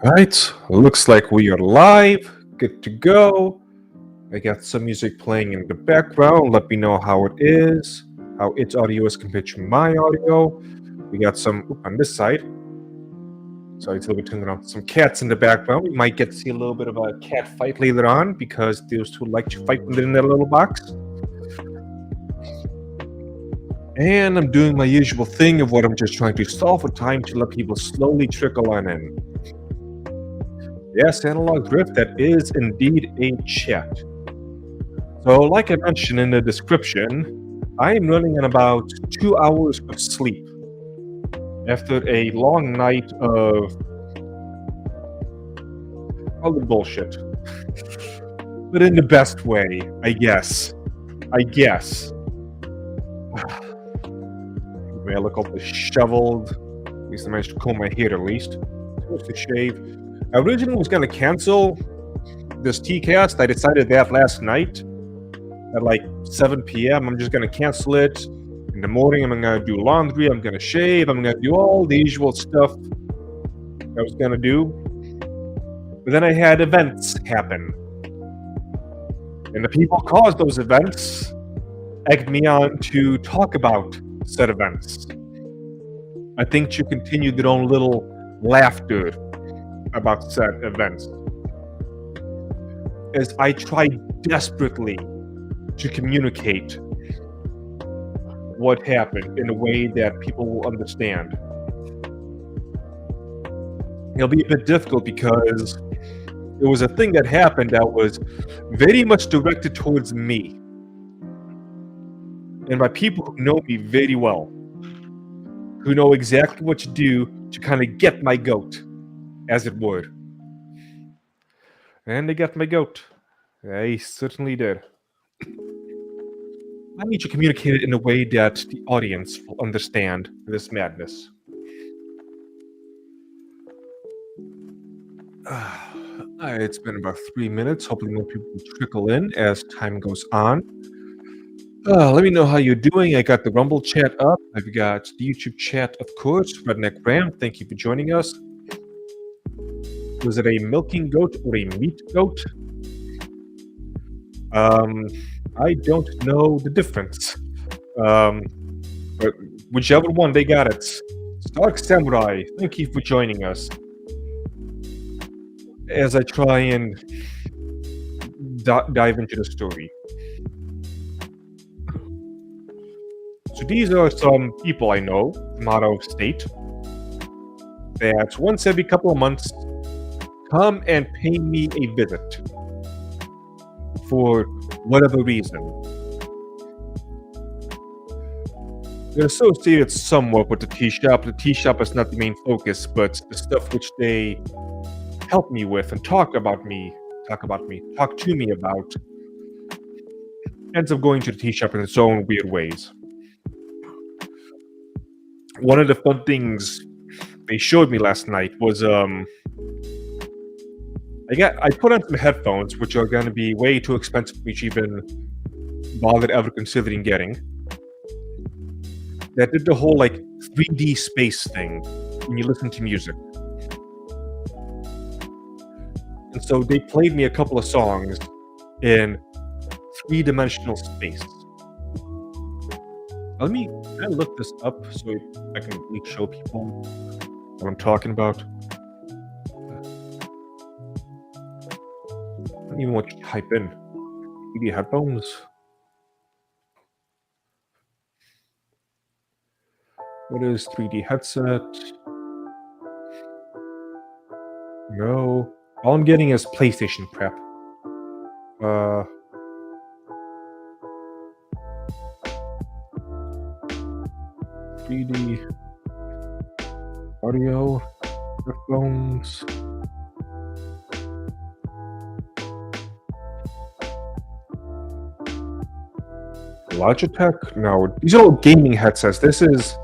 Right, looks like we are live, good to go. I got some music playing in the background. Let me know how it is, how its audio is compared to my audio. We got some on this side. Sorry, it's a little bit turned around. Some cats in the background. We might get to see a little bit of a cat fight later on because those two like to fight when they're in their little box. And I'm doing my usual thing of what I'm just trying to solve for time to let people slowly trickle on in. Yes, Analog Drift, that is indeed a chat. So, like I mentioned in the description, I am running on about 2 hours of sleep after a long night of all the bullshit. But in the best way, I guess. May I look all disheveled? At least I managed to comb my hair at least. Supposed to shave. I originally was going to cancel this Teacast. I decided that last night at like 7 p.m. I'm just going to cancel it. In the morning, I'm going to do laundry. I'm going to shave. I'm going to do all the usual stuff I was going to do. But then I had events happen. And the people who caused those events egged me on to talk about said events. I think to continue their own little laughter about said events, as I try desperately to communicate what happened in a way that people will understand. It'll be a bit difficult because it was a thing that happened that was very much directed towards me and by people who know me very well, who know exactly what to do to kind of get my goat, as it were. And they got my goat. They certainly did. I need to communicate it in a way that the audience will understand this madness. It's been about 3 minutes. Hopefully more people will trickle in as time goes on. Let me know how you're doing. I got the Rumble chat up. I've got the YouTube chat, of course. Redneck Ram, thank you for joining us. Was it a milking goat or a meat goat? I don't know the difference. But whichever one, they got it. Stark Samurai, thank you for joining us. As I try and dive into the story. So these are some people I know from out of state that once every couple of months come and pay me a visit for whatever reason. They're associated somewhat with the tea shop. The tea shop is not the main focus, but the stuff which they help me with and talk to me about ends up going to the tea shop in its own weird ways. One of the fun things they showed me last night was I put on some headphones, which are going to be way too expensive for me to even bother ever considering getting. That did the whole like 3D space thing when you listen to music. And so they played me a couple of songs in 3-dimensional space. Let me look this up so I can at least show people what I'm talking about. I don't even want you to type in 3D headphones. What is 3D headset? No. All I'm getting is PlayStation prep. 3D audio headphones. Logitech? No, these are all gaming headsets. This is...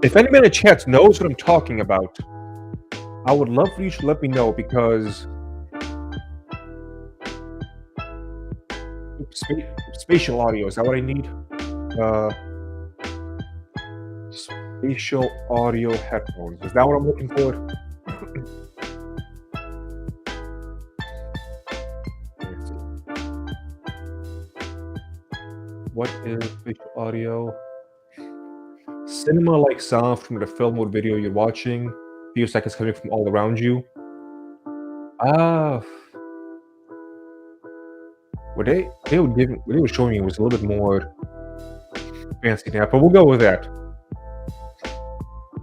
If anybody in the chat knows what I'm talking about, I would love for you to let me know because... spatial audio, is that what I need? Spatial audio headphones. Is that what I'm looking for? What is spatial audio? Cinema-like sound from the film or video you're watching. Feels like it's coming from all around you. Ah, what they were showing me was a little bit more fancy than that, but we'll go with that.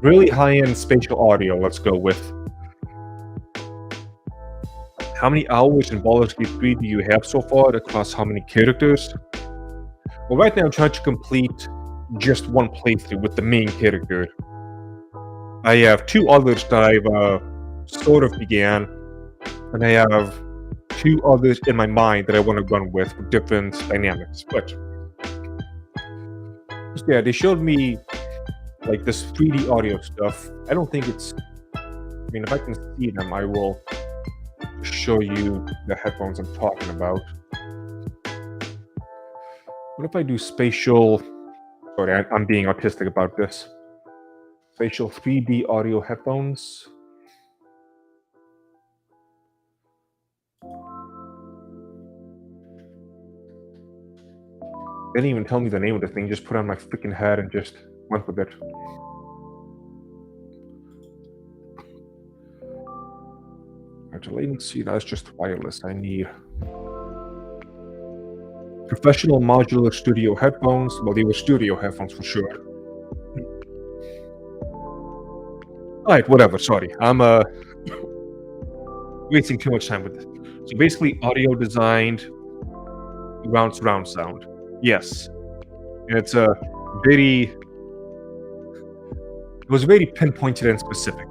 Really high-end spatial audio. Let's go with. How many hours in Baldur's Gate 3 do you have so far across how many characters? Well, right now I'm trying to complete just one playthrough with the main character. I have 2 others that I've sort of began, and I have 2 others in my mind that I want to run with different dynamics. But yeah, they showed me like this 3D audio stuff. I don't think it's. I mean, if I can see them, I will show you the headphones I'm talking about. What if I do spatial? Sorry, I'm being autistic about this. Spatial 3D audio headphones. They didn't even tell me the name of the thing, just put it on my freaking head and just went with it. Alright, latency, that's just wireless. I need professional modular studio headphones. Well, they were studio headphones for sure. Alright, whatever, sorry. I'm wasting too much time with this. So basically audio designed around surround sound. Yes. And it's it was very pinpointed and specific.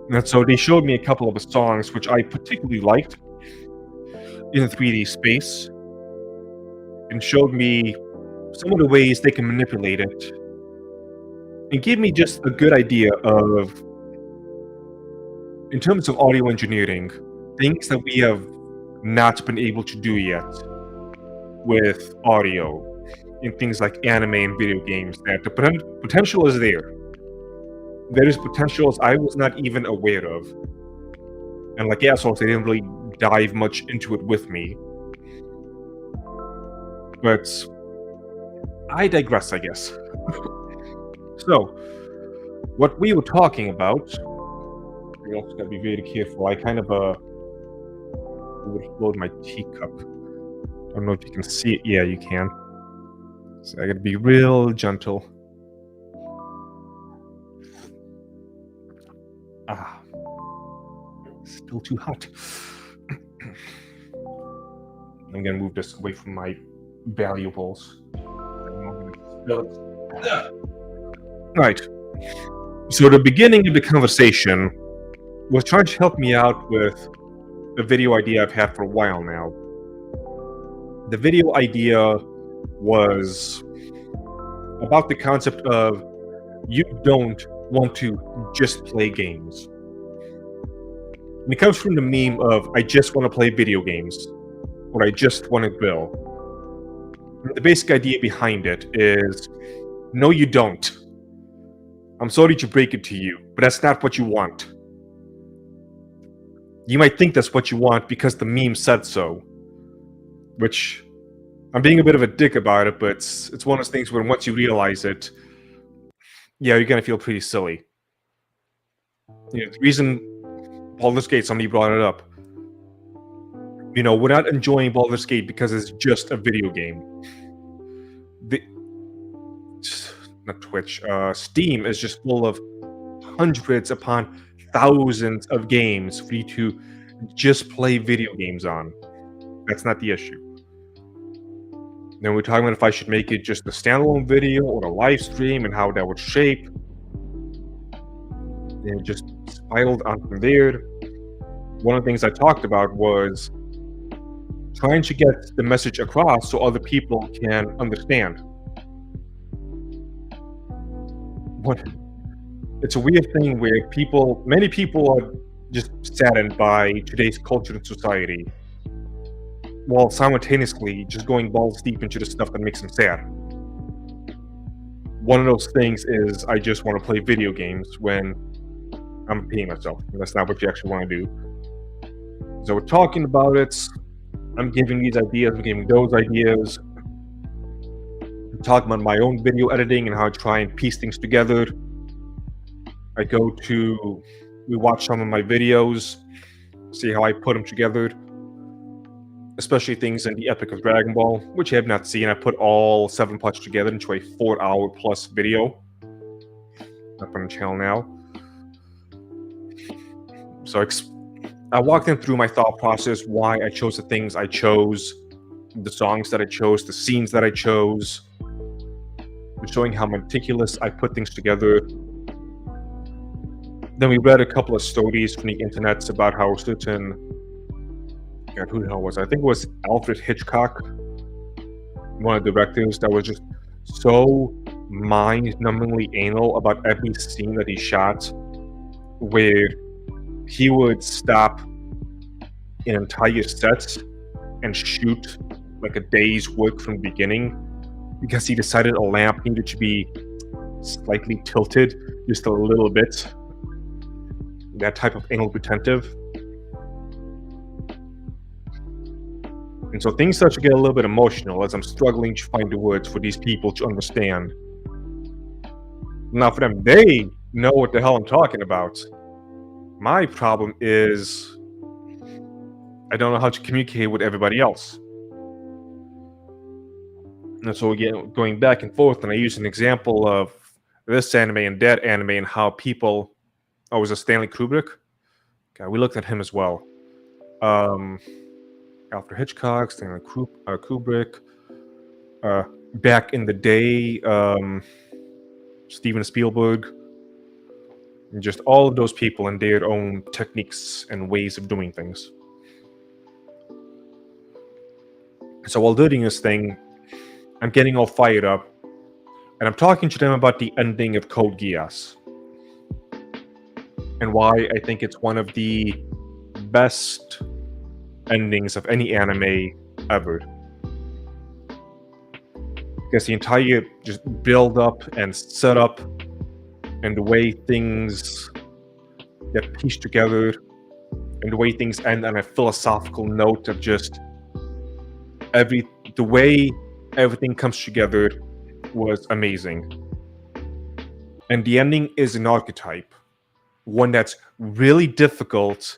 And so they showed me a couple of the songs which I particularly liked in the 3D space, and showed me some of the ways they can manipulate it, and gave me just a good idea of, in terms of audio engineering, things that we have not been able to do yet with audio in things like anime and video games, that the potential is there. There is potentials I was not even aware of. And like assholes, they didn't really dive much into it with me. But I digress, I guess. So, what we were talking about, we also gotta be very careful. I kind of overflowed my teacup. I don't know if you can see it. Yeah, you can. So I gotta be real gentle. Still too hot. I'm gonna move this away from my valuables. Right. So the beginning of the conversation was trying to help me out with a video idea I've had for a while now. The video idea was about the concept of you don't want to just play games. And it comes from the meme of I just want to play video games, or I just want to grill. And the basic idea behind it is, no, you don't. I'm sorry to break it to you, but that's not what you want. You might think that's what you want because the meme said so, which I'm being a bit of a dick about it, but it's one of those things where once you realize it, yeah, you're gonna feel pretty silly. You know, the reason Baldur's Gate, somebody brought it up. You know, we're not enjoying Baldur's Gate because it's just a video game. Not Twitch. Steam is just full of hundreds upon thousands of games for you to just play video games on. That's not the issue. Then we're talking about if I should make it just a standalone video or a live stream and how that would shape. And it just spiraled on from there. One of the things I talked about was trying to get the message across so other people can understand. It's a weird thing where many people are just saddened by today's culture and society, while simultaneously just going balls deep into the stuff that makes them sad. One of those things is I just want to play video games when I'm peeing myself. And that's not what you actually want to do. So we're talking about it. I'm giving these ideas, I'm giving those ideas. I'm talking about my own video editing and how I try and piece things together. We watch some of my videos, see how I put them together, especially things in the Epic of Dragon Ball, which I have not seen. I put all 7 parts together into a 4-hour plus video up on the channel now. So I walked them through my thought process, why I chose the things I chose, the songs that I chose, the scenes that I chose, showing how meticulous I put things together. Then we read a couple of stories from the internet about how certain, God, who the hell was it? I think it was Alfred Hitchcock, one of the directors, that was just so mind-numbingly anal about every scene that he shot, where he would stop an entire set and shoot like a day's work from the beginning because he decided a lamp needed to be slightly tilted just a little bit. That type of anal retentive. And so things start to get a little bit emotional as I'm struggling to find the words for these people to understand. Now for them, they know what the hell I'm talking about. My problem is I don't know how to communicate with everybody else. And so again, going back and forth, and I use an example of this anime and that anime and how people... Oh, was it Stanley Kubrick? Okay, we looked at him as well. Alfred Hitchcock, Stanley Kubrick. Back in the day, Steven Spielberg. And just all of those people and their own techniques and ways of doing things. So while doing this thing, I'm getting all fired up, and I'm talking to them about the ending of Code Geass. And why I think it's one of the best endings of any anime ever. Because the entire just build up and set up and the way things get pieced together and the way things end on a philosophical note of just the way everything comes together was amazing. And the ending is an archetype. One that's really difficult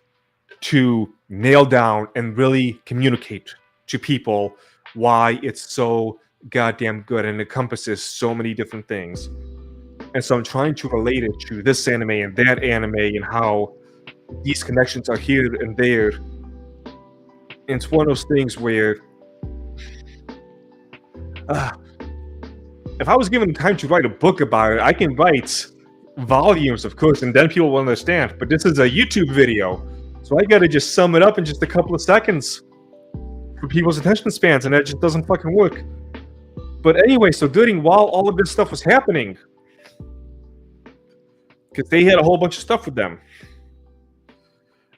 to nail down and really communicate to people why it's so goddamn good and encompasses so many different things. And so I'm trying to relate it to this anime and that anime and how these connections are here and there. And it's one of those things where if I was given time to write a book about it, I can write volumes, of course, and then people will understand. But this is a YouTube video, so I gotta just sum it up in just a couple of seconds for people's attention spans, and that just doesn't fucking work. But anyway, so while all of this stuff was happening, because they had a whole bunch of stuff with them,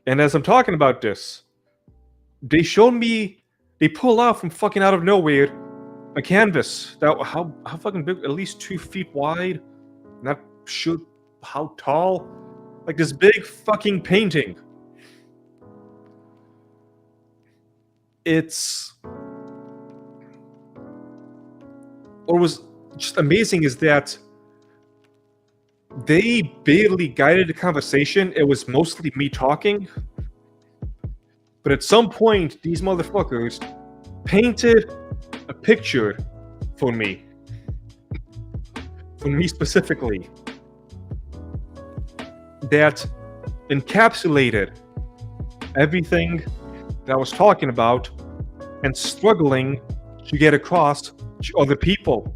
and as I'm talking about this, they pull out from fucking out of nowhere a canvas that how fucking big, at least 2 feet wide, not sure how tall, like this big fucking painting. What was just amazing is that they barely guided the conversation. It was mostly me talking. But at some point, these motherfuckers painted a picture for me specifically, that encapsulated everything that I was talking about and struggling to get across to other people,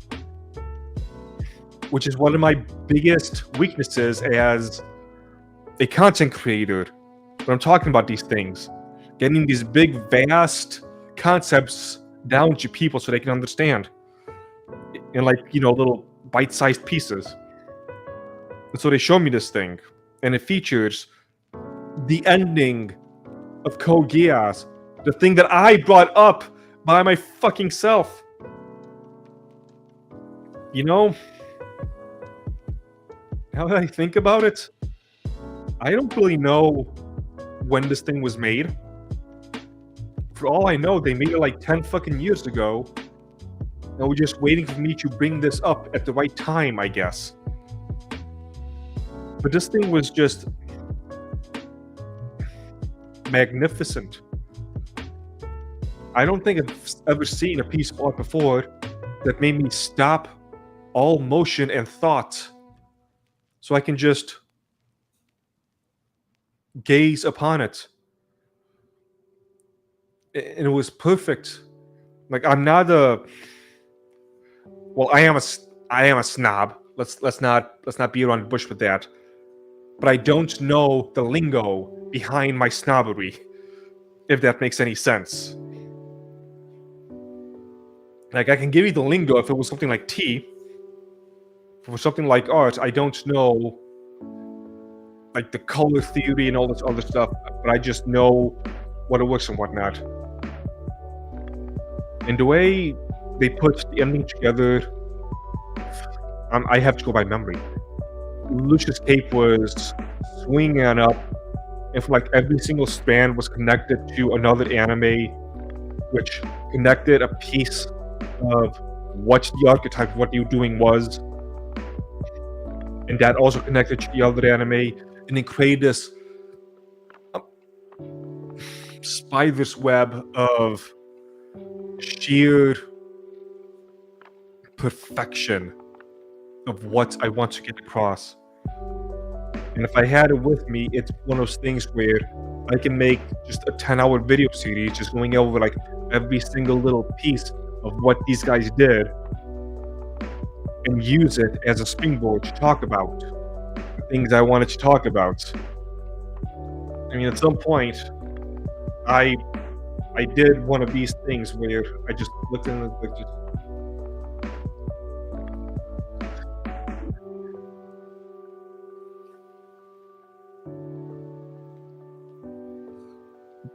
which is one of my biggest weaknesses as a content creator when I'm talking about these things. Getting these big, vast concepts down to people so they can understand in, like, little bite-sized pieces. And so they show me this thing, and it features the ending of Code Geass, the thing that I brought up by my fucking self. Now that I think about it, I don't really know when this thing was made. For all I know, they made it like 10 fucking years ago. And we're just waiting for me to bring this up at the right time, I guess. But this thing was just magnificent. I don't think I've ever seen a piece of art before that made me stop all motion and thought so I can just gaze upon it. And it was perfect. Like, I'm not a... Well, I am a snob. Let's not beat around the bush with that. But I don't know the lingo behind my snobbery, if that makes any sense. Like, I can give you the lingo if it was something like tea. If it was something like art, I don't know, like, the color theory and all this other stuff, but I just know what it works and whatnot. And the way they put the ending together, I have to go by memory. Lucius Cape was swinging on up, and for like every single strand was connected to another anime, which connected a piece of what the archetype of what you were doing was, and that also connected to the other anime, and then created this spider's web of sheer perfection of what I want to get across. And if I had it with me, it's one of those things where I can make just a 10-hour video series just going over like every single little piece of what these guys did and use it as a springboard to talk about the things I wanted to talk about. I mean, at some point, I did one of these things where I just looked in the just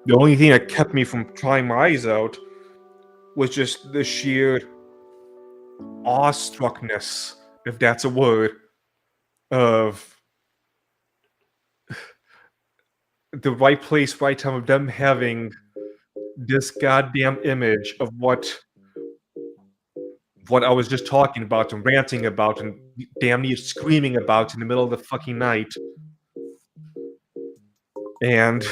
the only thing that kept me from trying my eyes out was just the sheer awestruckness, if that's a word, of the right place, right time of them having this goddamn image of what I was just talking about and ranting about and damn near screaming about in the middle of the fucking night. And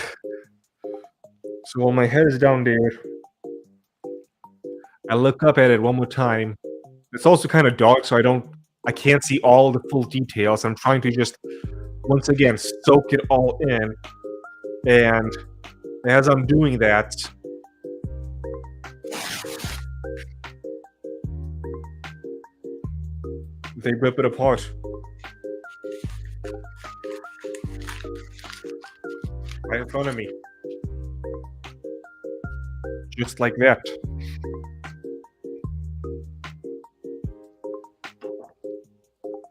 so while my head is down there, I look up at it one more time. It's also kind of dark, so I can't see all the full details. I'm trying to just, once again, soak it all in. And as I'm doing that, they rip it apart. Right in front of me. Just like that.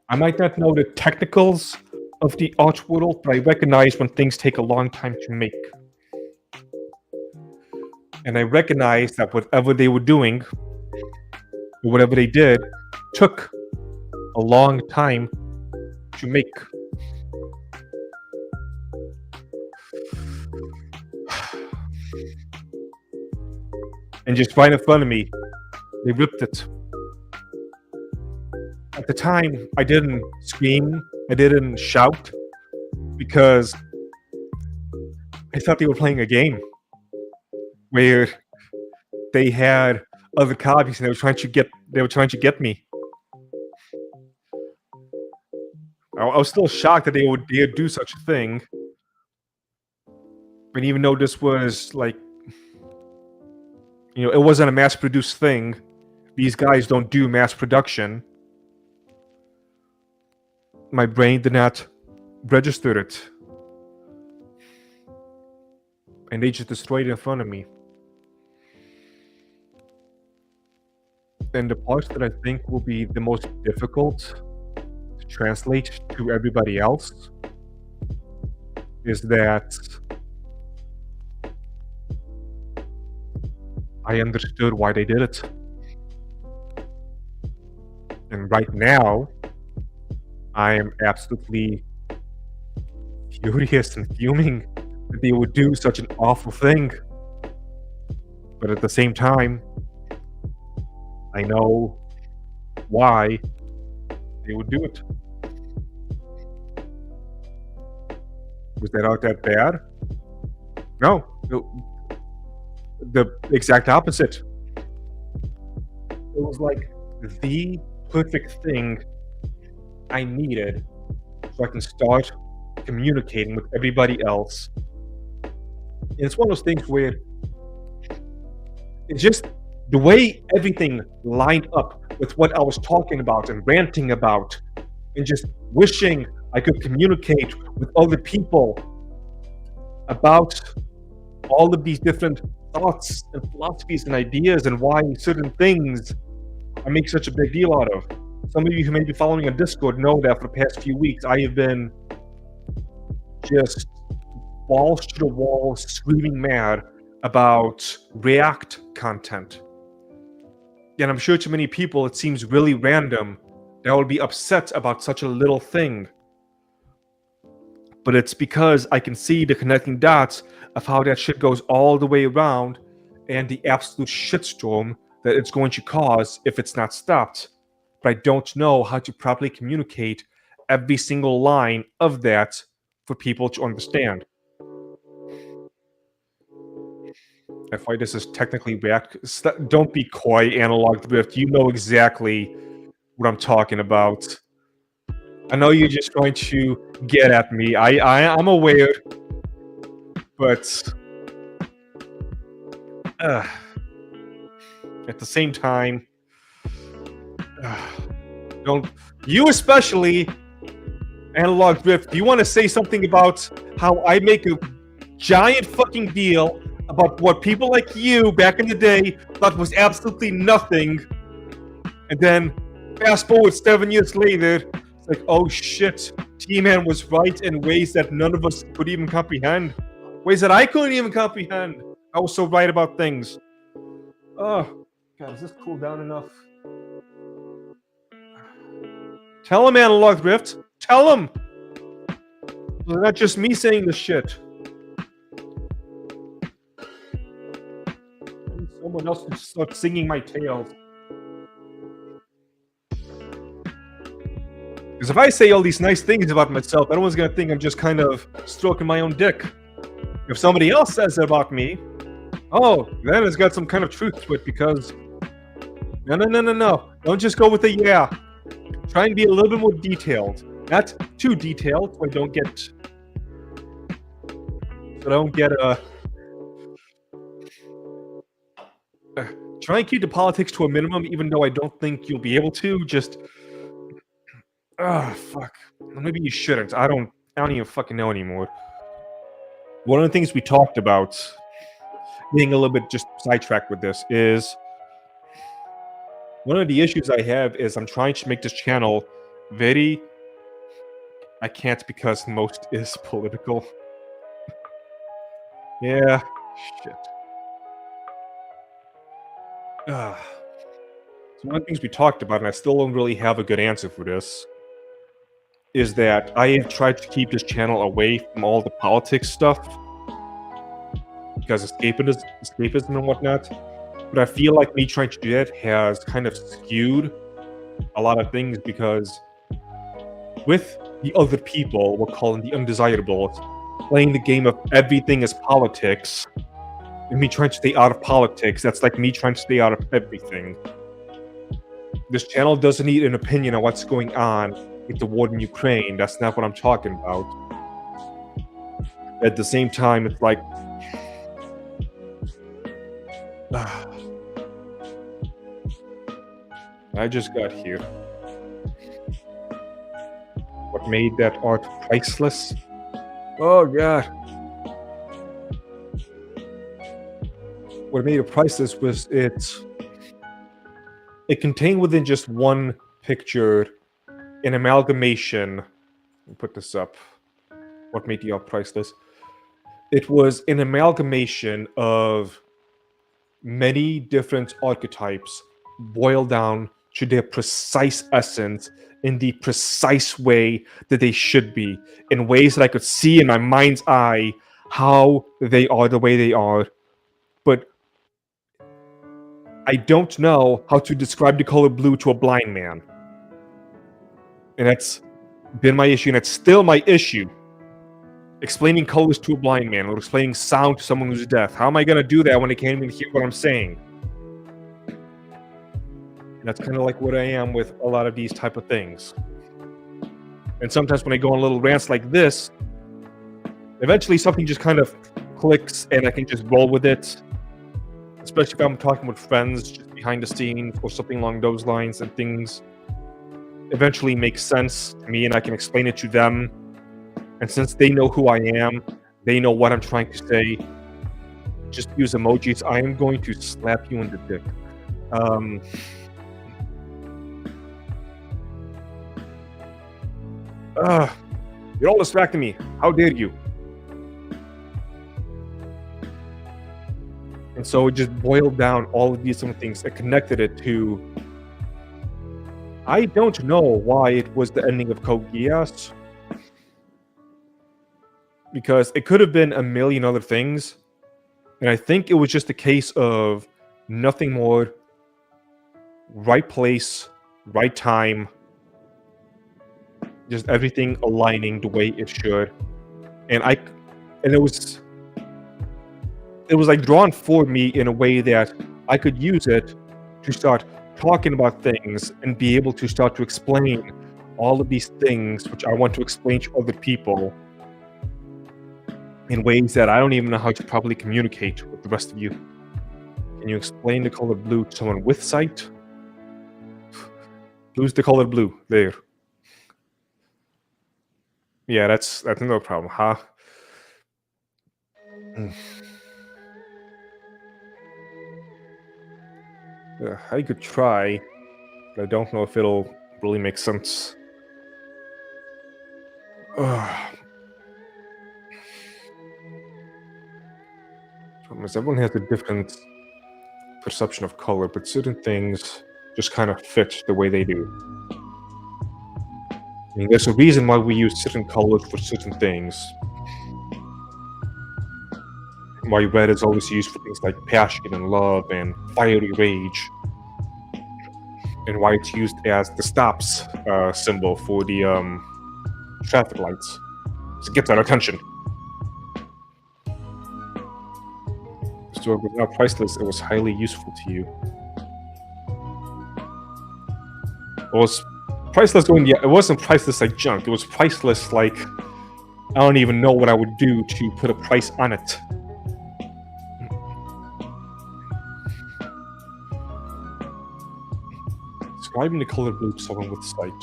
I might not know the technicals of the art world, but I recognize when things take a long time to make. And I recognize that whatever they were doing, or whatever they did, took a long time to make. And just right in front of me, they ripped it. At the time, I didn't scream, I didn't shout, because I thought they were playing a game where they had other copies and they were trying to get me. I was still shocked that they would dare do such a thing. And even though this was like, it wasn't a mass-produced thing. These guys don't do mass production. My brain did not register it. And they just destroyed it in front of me. And the parts that I think will be the most difficult to translate to everybody else is that I understood why they did it. And right now, I am absolutely furious and fuming that they would do such an awful thing. But at the same time, I know why they would do it. Was that out that bad? No. The exact opposite. It was like the perfect thing I needed so I can start communicating with everybody else. And it's one of those things where it's just the way everything lined up with what I was talking about and ranting about, and just wishing I could communicate with other people about all of these different thoughts and philosophies and ideas and why certain things I make such a big deal out of. Some of you who may be following on Discord know that for the past few weeks I have been just balls to the wall screaming mad about React content. And I'm sure to many people it seems really random that I would be upset about such a little thing. But it's because I can see the connecting dots of how that shit goes all the way around and the absolute shitstorm that it's going to cause if it's not stopped. But I don't know how to properly communicate every single line of that for people to understand. That's why this is technically React. Don't be coy, Analog Drift. You know exactly what I'm talking about. I know you're just going to get at me. I'm aware, but at the same time, don't you especially, Analog Drift. Do you want to say something about how I make a giant fucking deal about what people like you back in the day thought was absolutely nothing, and then fast forward 7 years later, it's like, oh shit, T-Man was right in ways that none of us could even comprehend. Ways that I couldn't even comprehend. I was so right about things. Oh, God, is this cool down enough? Tell him, Analog Drift. Tell him! It's not just me saying this shit. Someone else can start singing my tales. Because if I say all these nice things about myself, everyone's gonna think I'm just kind of stroking my own dick. If somebody else says it about me, oh, then it's got some kind of truth to it, because no. Don't just go with the yeah. Try and be a little bit more detailed. Not too detailed, so I don't get try and keep the politics to a minimum, even though I don't think you'll be able to. Just, fuck. Maybe you shouldn't. I don't even fucking know anymore. One of the things we talked about, being a little bit just sidetracked with this, is one of the issues I have is I'm trying to make this channel very... I can't because most is political. Yeah, shit. So one of the things we talked about, and I still don't really have a good answer for this, is that I have tried to keep this channel away from all the politics stuff, because escapism and whatnot. But I feel like me trying to do that has kind of skewed a lot of things, because with the other people, we're calling the undesirables, playing the game of everything is politics, and me trying to stay out of politics, that's like me trying to stay out of everything. This channel doesn't need an opinion on what's going on with the war in Ukraine. That's not what I'm talking about. At the same time, it's like... I just got here. What made that art priceless? Oh, God. What made it priceless was it contained within just one picture an amalgamation. Let me put this up. What made the art priceless? It was an amalgamation of many different archetypes boiled down to their precise essence in the precise way that they should be, in ways that I could see in my mind's eye how they are the way they are. But I don't know how to describe the color blue to a blind man. And that's been my issue, and it's still my issue. Explaining colors to a blind man or explaining sound to someone who's deaf. How am I going to do that when they can't even hear what I'm saying? And that's kind of like what I am with a lot of these type of things. And sometimes when I go on little rants like this, eventually something just kind of clicks and I can just roll with it. Especially if I'm talking with friends just behind the scenes or something along those lines, and things eventually make sense to me and I can explain it to them. And since they know who I am, they know what I'm trying to say. Just use emojis. I am going to slap you in the dick. You're all distracting me. How dare you? And so it just boiled down all of these different things and connected it to... I don't know why it was the ending of Code Geass. Because it could have been a million other things. And I think it was just a case of nothing more. Right place, right time. Just everything aligning the way it should. And it was like drawn for me in a way that I could use it to start talking about things and be able to start to explain all of these things which I want to explain to other people in ways that I don't even know how to properly communicate with the rest of you. Can you explain the color blue to someone with sight? Blue's the color blue. There. Yeah, that's no problem, huh? I could try, but I don't know if it'll really make sense. Everyone has a different perception of color, but certain things just kind of fit the way they do. I mean, there's a reason why we use certain colors for certain things. Why red is always used for things like passion and love and fiery rage. And why it's used as the stops symbol for the traffic lights. It gets our attention. So without Priceless, it was highly useful to you. It was priceless going, yeah, it wasn't priceless like junk. It was priceless like, I don't even know what I would do to put a price on it. Describing the color blue to someone with sight.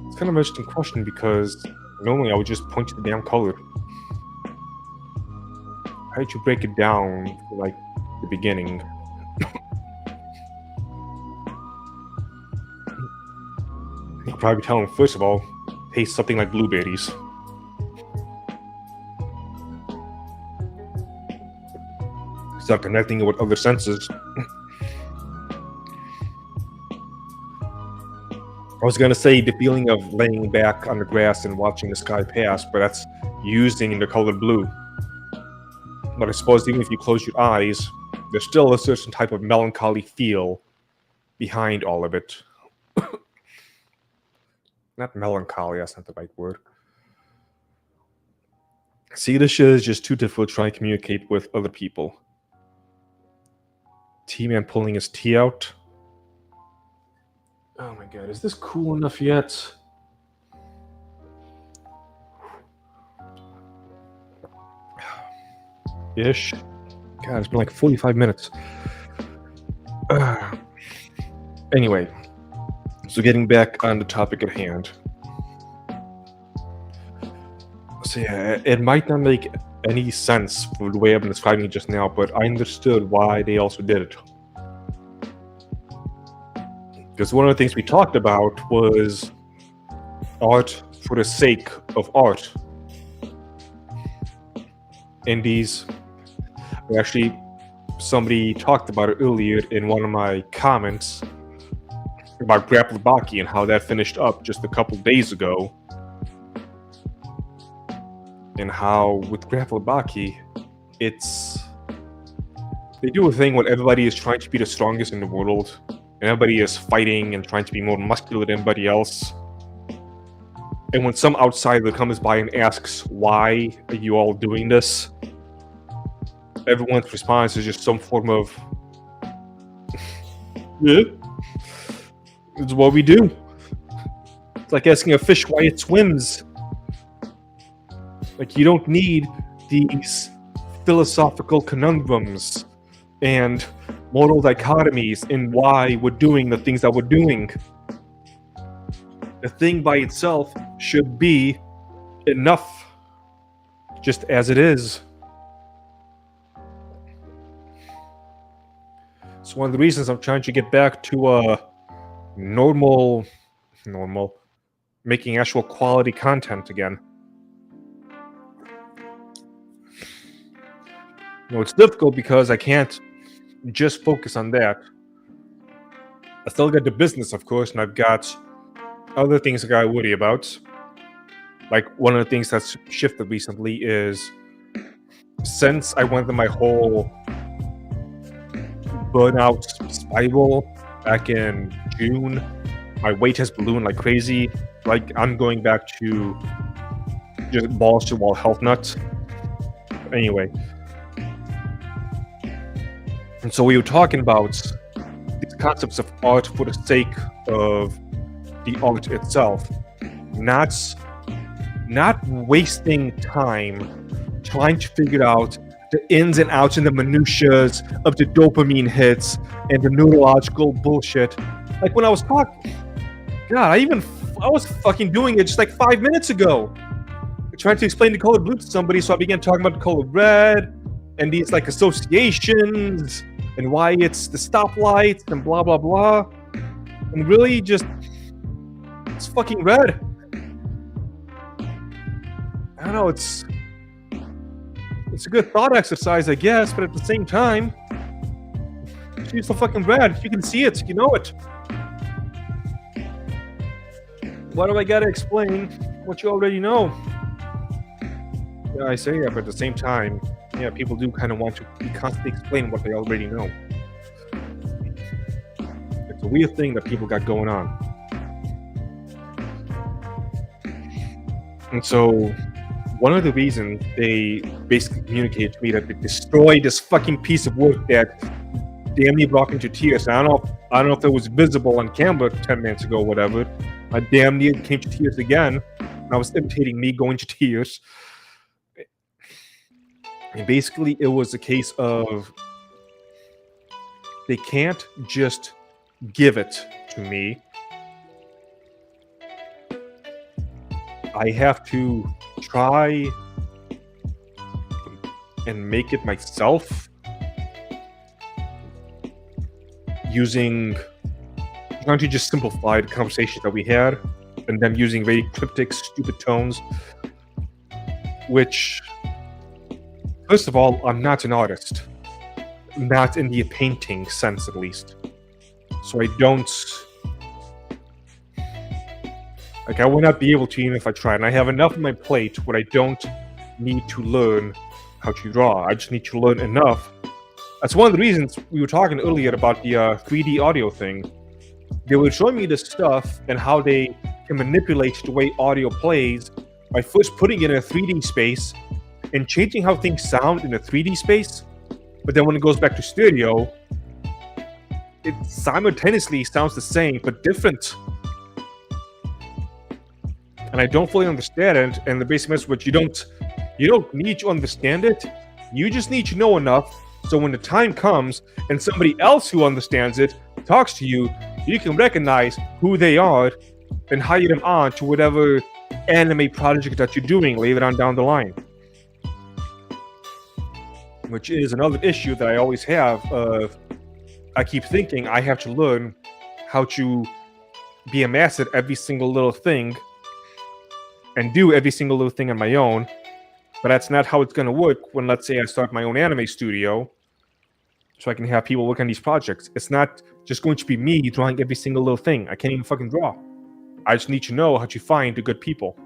It's kind of an interesting question because normally I would just point to the damn color. How did you break it down for, like, the beginning? You'll probably tell him, first of all, taste something like blueberries. Start connecting it with other senses. I was gonna say the feeling of laying back on the grass and watching the sky pass, but that's using the color blue. But I suppose even if you close your eyes, there's still a certain type of melancholy feel behind all of it. Not melancholy, that's not the right word. See, this shit is just too difficult to try and communicate with other people. T-Man pulling his tea out. Oh my god, is this cool enough yet? Ish. God, it's been like 45 minutes. Anyway, so getting back on the topic at hand. So yeah, it might not make any sense for the way I've been describing it just now, but I understood why they also did it. Because one of the things we talked about was art for the sake of art. And these, actually, somebody talked about it earlier in one of my comments about CLICKBAIT and how that finished up just a couple days ago. And how with CLICKBAIT, they do a thing where everybody is trying to be the strongest in the world, and everybody is fighting and trying to be more muscular than everybody else. And when some outsider comes by and asks, why are you all doing this? Everyone's response is just some form of, yeah, it's what we do. It's like asking a fish why it swims. Like, you don't need these philosophical conundrums and moral dichotomies in why we're doing the things that we're doing. The thing by itself should be enough, just as it is. It's one of the reasons I'm trying to get back to normal, making actual quality content again. You know, it's difficult because I can't just focus on that. I still got the business, of course, and I've got other things I gotta worry about. Like, one of the things that's shifted recently is, since I went through my whole burnout spiral back in June, my weight has ballooned like crazy. Like, I'm going back to just balls to wall health nuts. Anyway. And so we were talking about these concepts of art for the sake of the art itself, not wasting time trying to figure out the ins and outs and the minutiae of the dopamine hits and the neurological bullshit. Like, when I was talking, God, I was fucking doing it just like 5 minutes ago. Trying to explain the color blue to somebody, so I began talking about the color red and these like associations and why it's the stoplights and blah blah blah. And really, just, it's fucking red. I don't know, it's a good thought exercise, I guess, but at the same time, it's so fucking red. You can see it, you know it. Why do I gotta explain what you already know? Yeah, I say that, but at the same time, yeah, people do kind of want to constantly explain what they already know. It's a weird thing that people got going on. And so, one of the reasons they basically communicated to me that they destroyed this fucking piece of work that damn near brought me to tears. I don't know if it was visible on camera 10 minutes ago or whatever. I damn near came to tears again. And I was imitating me going to tears. And basically, it was a case of they can't just give it to me. I have to try and make it myself trying to just simplify the conversations that we had and them using very cryptic, stupid tones, which, first of all, I'm not an artist. Not in the painting sense, at least. So I don't... Like, I would not be able to even if I tried. And I have enough on my plate where I don't need to learn how to draw. I just need to learn enough. That's one of the reasons we were talking earlier about the 3D audio thing. They were showing me this stuff and how they can manipulate the way audio plays by first putting it in a 3D space and changing how things sound in a 3D space. But then when it goes back to stereo, it simultaneously sounds the same but different. And I don't fully understand it. And the basic message was you don't need to understand it. You just need to know enough so when the time comes and somebody else who understands it talks to you, you can recognize who they are and hire them on to whatever anime project that you're doing later on down the line. Which is another issue that I always have of, I keep thinking I have to learn how to be a master at every single little thing and do every single little thing on my own. But that's not how it's going to work when, let's say, I start my own anime studio so I can have people work on these projects. It's not just going to be me drawing every single little thing. I can't even fucking draw. I just need to know how to find the good people.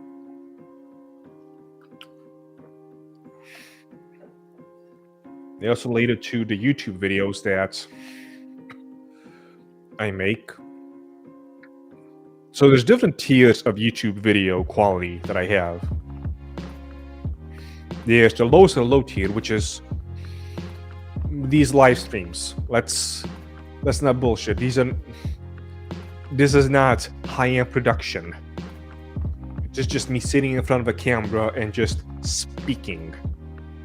They also related to the YouTube videos that I make. So there's different tiers of YouTube video quality that I have. There's the lowest of the low tier, which is these live streams. Let's not bullshit. This is not high-end production. It's just me sitting in front of a camera and just speaking.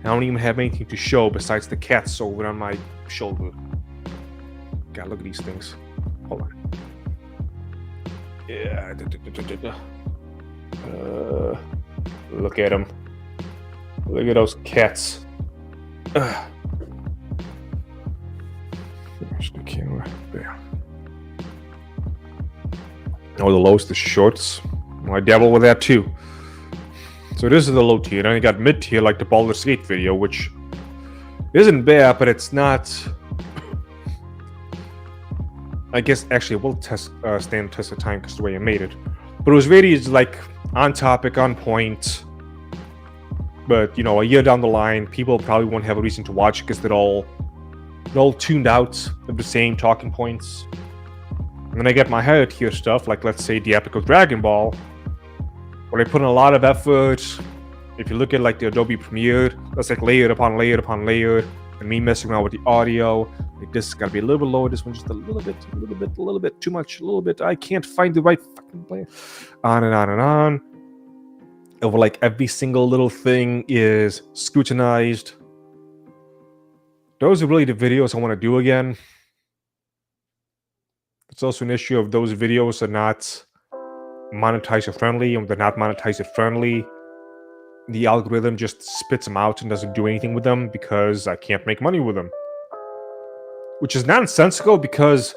I don't even have anything to show besides the cats over on my shoulder. God, look at these things. Hold on. Yeah. Look at them. Look at those cats. There's the camera. There. Oh, the lowest is shorts. I dabble with that too. So this is the low tier. Then you got mid tier, like the Baldur's Gate video, which isn't bad, but it's not. I guess actually it will stand the test of time because the way I made it. But it was really like on topic, on point. But you know, a year down the line, people probably won't have a reason to watch because they're all tuned out of the same talking points. And then I get my higher tier stuff, like let's say the Epic of Dragon Ball, where they put in a lot of effort. If you look at like the Adobe Premiere, that's like layer upon layer upon layer, and me messing around with the audio. Like this is gotta be a little bit lower, this one just a little bit too much, a little bit. I can't find the right fucking play. On and on and on. Over like every single little thing is scrutinized. Those are really the videos I want to do again. It's also an issue of those videos are not monetizer friendly, and they're not monetizer friendly. The algorithm just spits them out and doesn't do anything with them because I can't make money with them. Which is nonsensical because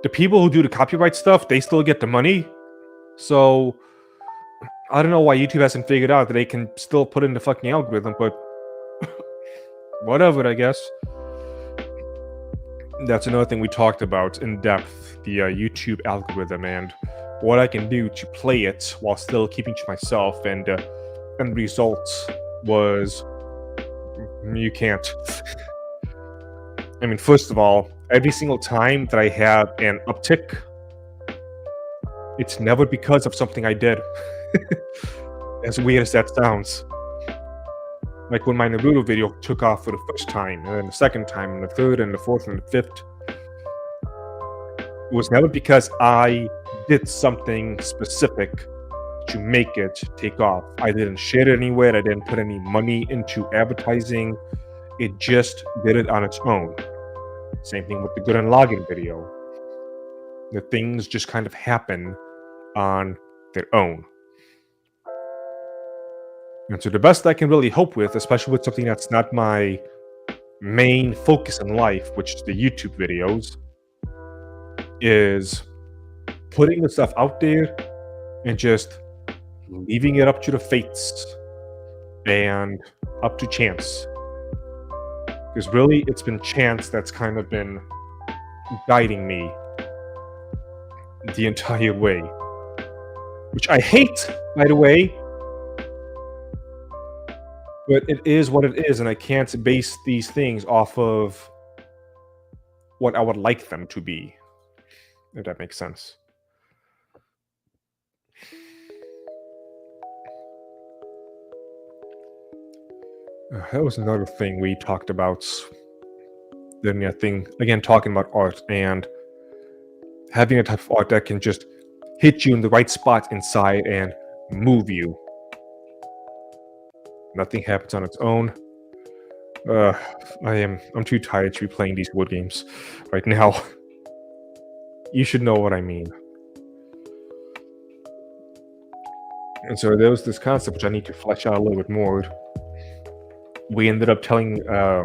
the people who do the copyright stuff, they still get the money. So I don't know why YouTube hasn't figured out that they can still put in the fucking algorithm, but whatever, I guess. That's another thing we talked about in depth, the YouTube algorithm and what I can do to play it while still keeping to myself, and the result was you can't. I mean, first of all, every single time that I have an uptick, it's never because of something I did. As weird as that sounds. Like when my Naruto video took off for the first time, and then the second time, and the third, and the fourth, and the fifth. It was never because I did something specific to make it take off. I didn't share it anywhere, I didn't put any money into advertising. It just did it on its own. Same thing with the Gurren Lagann video. The things just kind of happen on their own. And so the best I can really hope with, especially with something that's not my main focus in life, which is the YouTube videos, is putting the stuff out there and just leaving it up to the fates and up to chance. Because really, it's been chance that's kind of been guiding me the entire way. Which I hate, by the way. But it is what it is, and I can't base these things off of what I would like them to be. If that makes sense. That was another thing we talked about. Then that thing, again, talking about art and having a type of art that can just hit you in the right spot inside and move you. Nothing happens on its own. I'm too tired to be playing these board games right now. You should know what I mean. And so there was this concept which I need to flesh out a little bit more. We ended up telling, I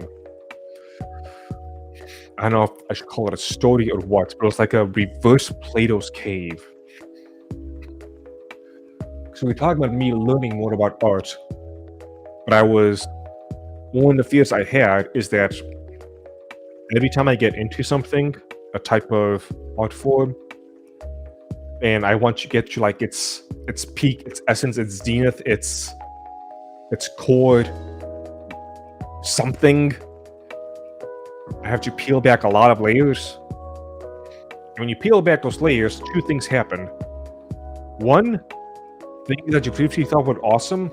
don't know if I should call it a story or what, but it was like a reverse Plato's Cave. So we talked about me learning more about art. But one of the fears I had is that every time I get into something, a type of art form, and I want to get to like its peak, its essence, its zenith, its core, something. I have to peel back a lot of layers. And when you peel back those layers, two things happen. One, things that you previously thought were awesome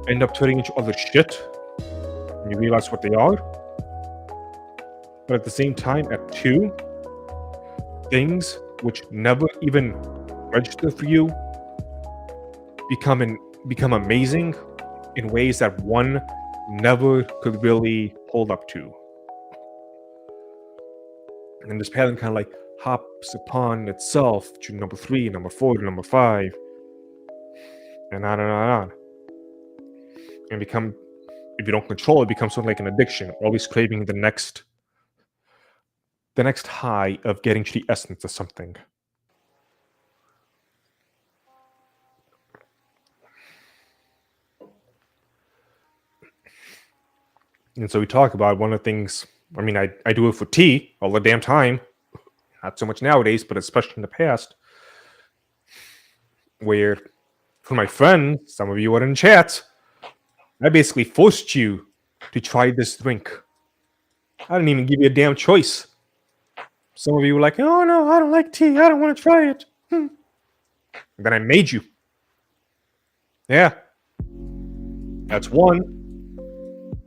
end up turning into other shit, and you realize what they are. But at the same time, at two, things which never even register for you become amazing in ways that one never could really hold up to. And this pattern kind of like hops upon itself to number 3, number 4, to number 5, and on and on and on. And if you don't control it, becomes sort of like an addiction, always craving the next high of getting to the essence of something. And so we talk about one of the things, I mean, I do it for tea all the damn time. Not so much nowadays, but especially in the past, where for my friends, some of you are in chat, I basically forced you to try this drink. I didn't even give you a damn choice. Some of you were like, oh no, I don't like tea, I don't want to try it. And then I made you. Yeah. That's one.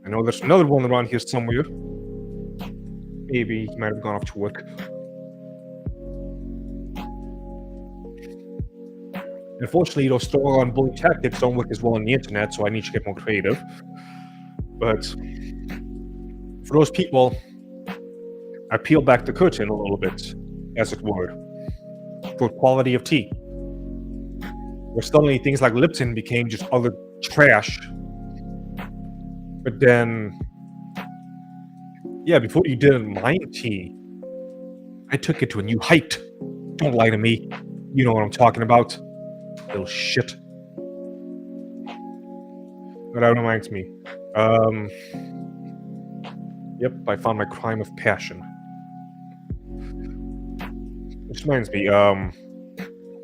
I know there's another one around here somewhere. Maybe he might have gone off to work. Unfortunately, those store-on bully tactics don't work as well on the internet, so I need to get more creative. But for those people, I peel back the curtain a little bit, as it were, for quality of tea. Where suddenly things like Lipton became just other trash. But then, yeah, before you didn't mind tea, I took it to a new height. Don't lie to me. You know what I'm talking about. Little shit. But that reminds me. Yep, I found my crime of passion. Which reminds me,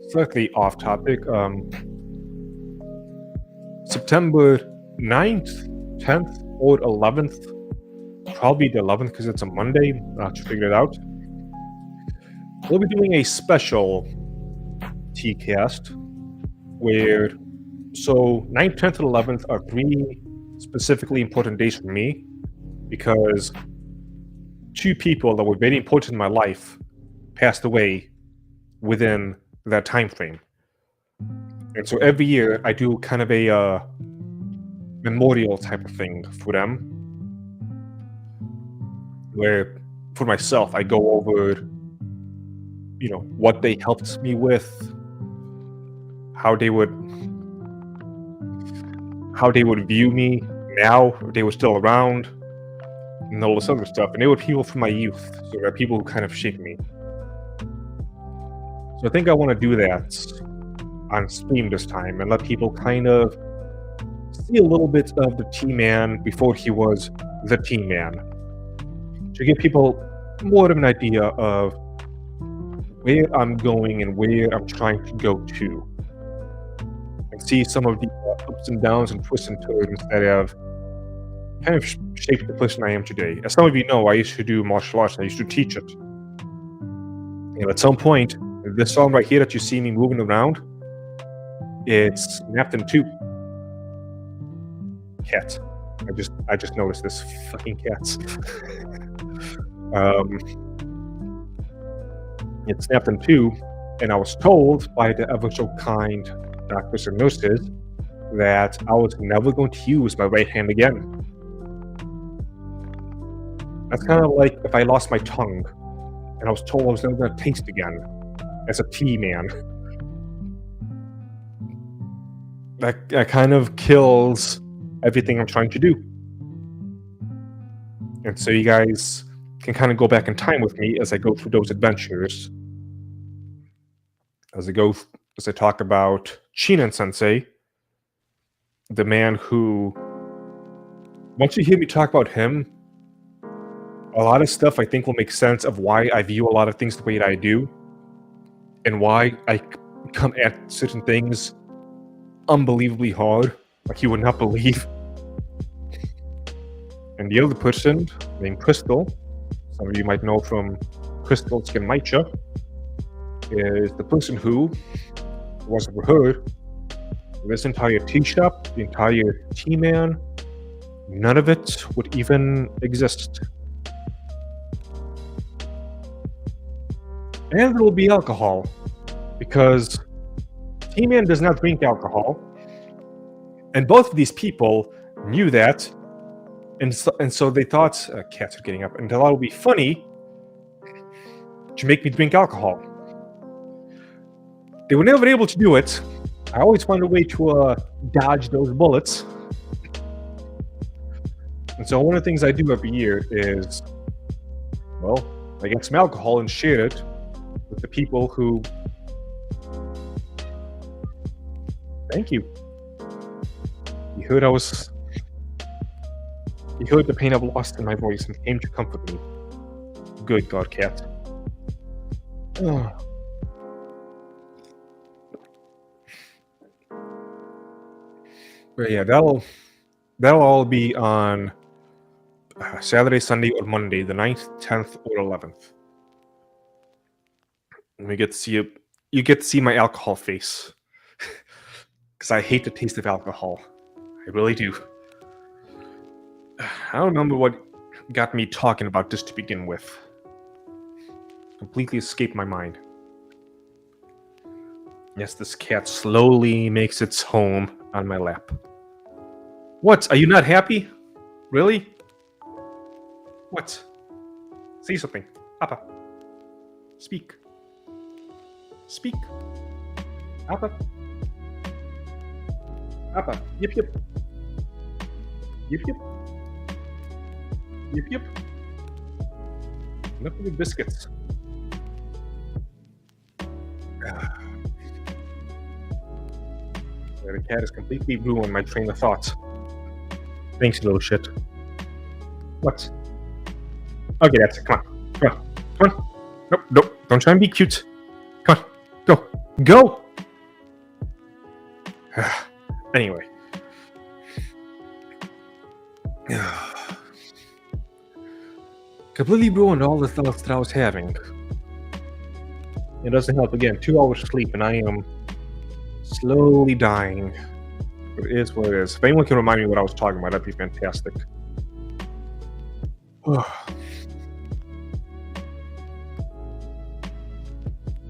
slightly off topic. September 9th, 10th, or 11th. Probably the 11th because it's a Monday. I'll have to figure it out. We'll be doing a special Teacast where, so 9th, 10th, and 11th are 3 specifically important days for me because 2 people that were very important in my life passed away within that time frame. And so every year I do kind of a memorial type of thing for them, where for myself I go over, you know, what they helped me with, how they would view me now if they were still around, and all this other stuff. And they were people from my youth, so they're people who kind of shaped me. So I think I want to do that on stream this time and let people kind of see a little bit of the T-Man before he was the T-Man, to give people more of an idea of where I'm going and where I'm trying to go to, and see some of the ups and downs and twists and turns that have kind of shaped the person I am today. As some of you know, I used to do martial arts. I used to teach it. And at some point, this song right here that you see me moving around, it's snapped in 2. Cat. I just noticed this fucking cats. It snapped in 2, and I was told by the ever so kind doctors and nurses that I was never going to use my right hand again. That's kind of like if I lost my tongue and I was told I was never going to taste again as a T-man. That kind of kills everything I'm trying to do. And so you guys can kind of go back in time with me as I go through those adventures. As I talk about Chinen Sensei, the man who, once you hear me talk about him, a lot of stuff I think will make sense of why I view a lot of things the way that I do, and why I come at certain things unbelievably hard, like you would not believe. And the other person, named Crystal, some of you might know from Crystal Skinmicha, is the person who was overheard this entire tea shop, the entire tea man. None of it would even exist. And there will be alcohol, because Tea Man does not drink alcohol, and both of these people knew that, and so they thought, cats are getting up, and they thought it would be funny to make me drink alcohol. They were never able to do it. I always found a way to dodge those bullets. And so one of the things I do every year is, well, I get some alcohol and share it with the people who... Thank you. You heard the pain I've lost in my voice and came to comfort me. Good God, cat. But yeah, that'll all be on Saturday, Sunday, or Monday, the 9th, 10th, or 11th. And we get to see you get to see my alcohol face. Because I hate the taste of alcohol. I really do. I don't remember what got me talking about this to begin with. Completely escaped my mind. Yes, this cat slowly makes its home on my lap. What? Are you not happy? Really? What? Say something. Papa. Speak. Speak. Papa. Papa. Yip yip. Yip yip. Yip yip. Enough of the biscuits. The cat has completely ruined my train of thought. Thanks, you little shit. What? Okay, that's it. Come on. Come on. Come on. Nope, nope. Don't try and be cute. Come on. Go. Go! Anyway. Completely ruined all the thoughts that I was having. It doesn't help. Again, 2 hours of sleep and I am slowly dying. But it is what it is. If anyone can remind me what I was talking about, that'd be fantastic.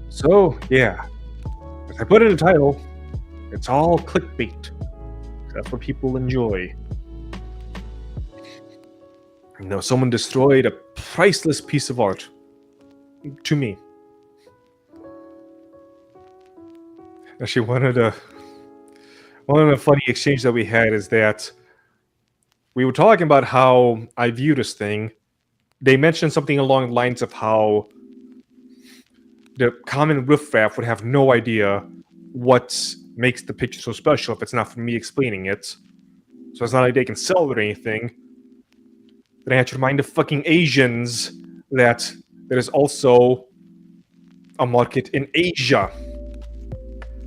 So, yeah. As I put in the title, it's all clickbait. That's what people enjoy. You know, someone destroyed a priceless piece of art. To me. Actually, one of the funny exchanges that we had is that we were talking about how I view this thing. They mentioned something along the lines of how the common riffraff would have no idea what makes the picture so special if it's not for me explaining it. So it's not like they can sell it or anything. Then I had to remind the fucking Asians that there is also a market in Asia.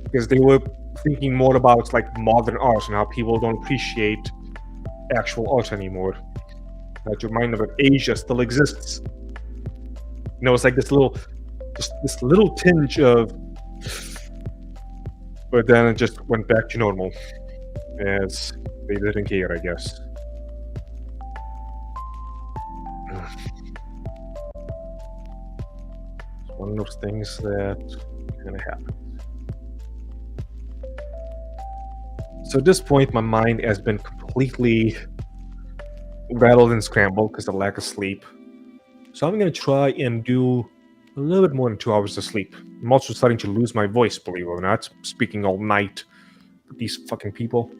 Because they were thinking more about like modern art and how people don't appreciate actual art anymore. I had to remind them that Asia still exists. You know, it's like this little tinge of, but then it just went back to normal, as they didn't care, I guess. It's one of those things that kind of happen. So at this point, my mind has been completely rattled and scrambled because of lack of sleep. So I'm going to try and do a little bit more than 2 hours of sleep. I'm also starting to lose my voice, believe it or not, speaking all night with these fucking people.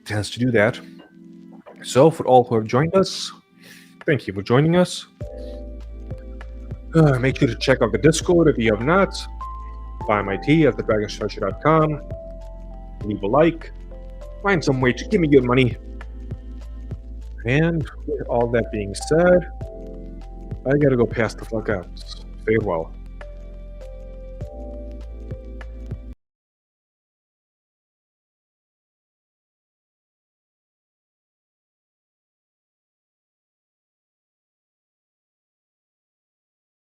Tends to do that. So for all who have joined us, thank you for joining us. Make sure to check out the Discord if you have not. Buy my tea at thedragonstructure.com. Leave a like. Find some way to give me good money. And with all that being said, I gotta go pass the fuck out. Farewell.